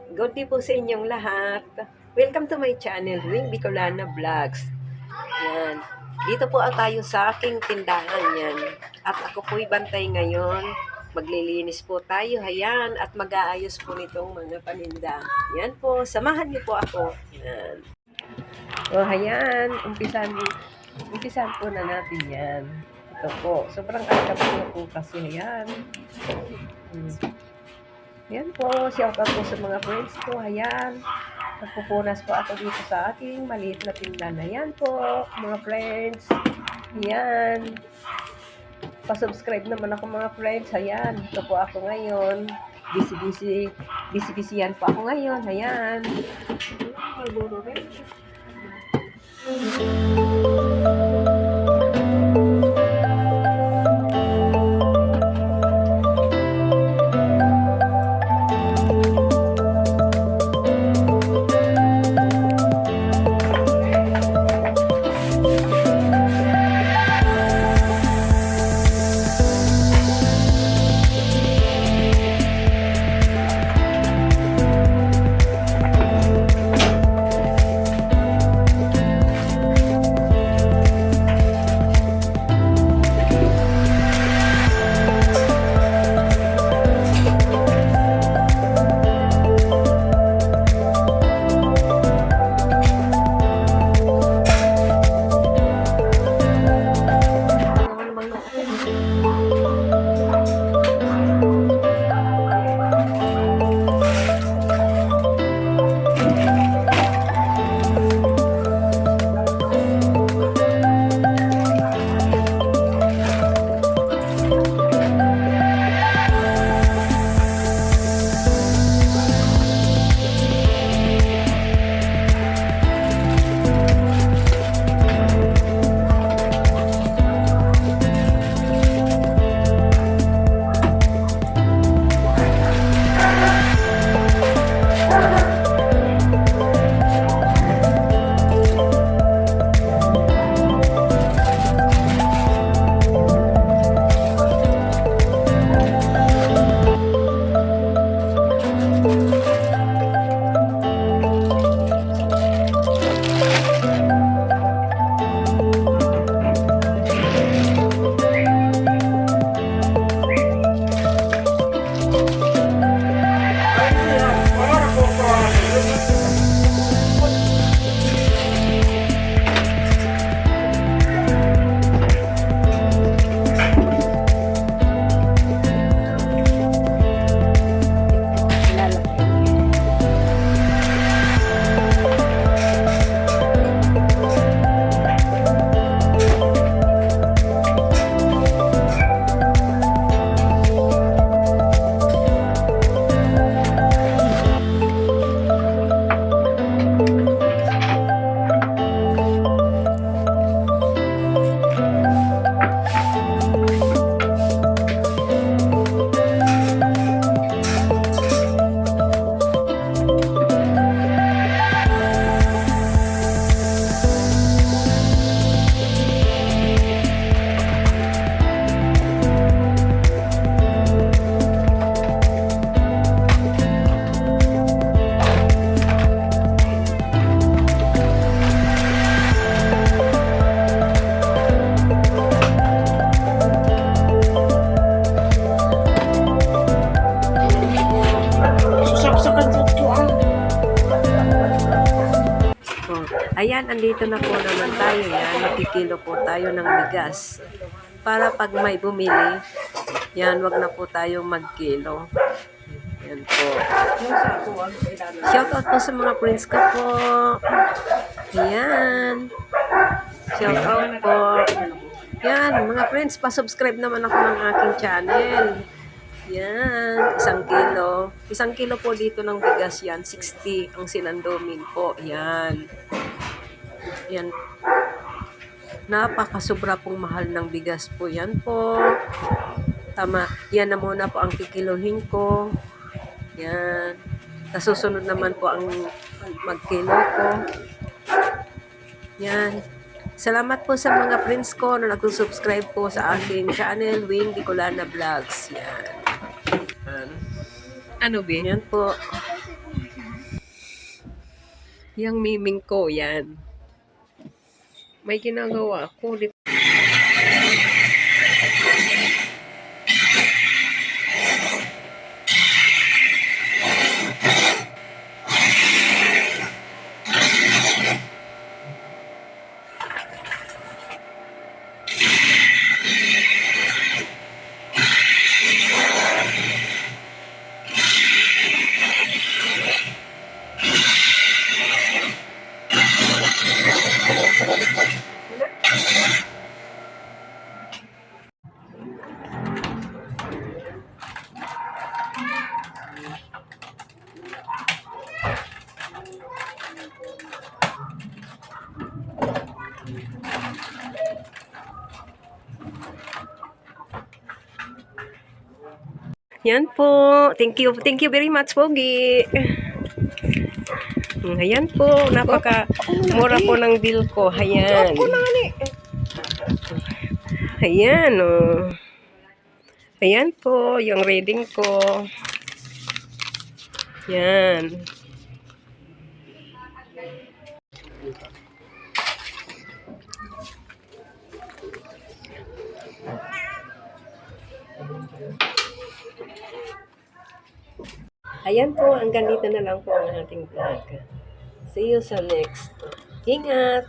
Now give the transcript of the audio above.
Good day po sa inyong lahat. Welcome to my channel, Wing Bicolana Vlogs. Yan. Dito po tayo sa aking tindahan yan. At ako po'y bantay ngayon. Maglilinis po tayo, hayan, at mag-aayos po nitong mga paninda. Yan po, samahan niyo po ako. Yan. O, hayan, umpisan po na natin yan. Ito po, sobrang kaya po kasi, hayan. Yan po, shout out po sa mga friends ko, hayan. Nagpupunas po ako dito sa aking maliit na tindahan. Ayan po, mga friends. Ayan. Pa-subscribe naman ako mga friends. Ayan, dito po ako ngayon. Busy yan po ako ngayon. Ayan. Ayan, andito na po naman tayo yan. Magkikilo po tayo ng bigas. Para pag may bumili, yan, wag na po tayong magkilo. Yan po. Shout out po sa mga friends ko po. Ayan. Shout out po. Yan, mga friends, pa-subscribe naman ako ng aking channel. Yan, 1 kilo. 1 kilo po dito ng bigas yan, 60 ang sinandomin po. Yan. Yan. Napakasobra pong mahal ng bigas po. Yan po. Tama. Yan na muna po ang kikiluhin ko. Yan. Nasusunod naman po ang magkilo ko. Yan. Salamat po sa mga friends ko na nag-subscribe po sa aking channel, Wing Bicolana Vlogs. Yan. Ano ba? Yan po. Yang miming ko, yan. May ginagawa ako. Yan po. Thank you very much, Pogi. Ayan po, napaka-mura po ng bill ko. Ayan. Ayan, oh. Ayan po, yung reading ko. Yan. Ayan po, hanggang dito na lang po ang ating vlog. See you sa next. Ingat!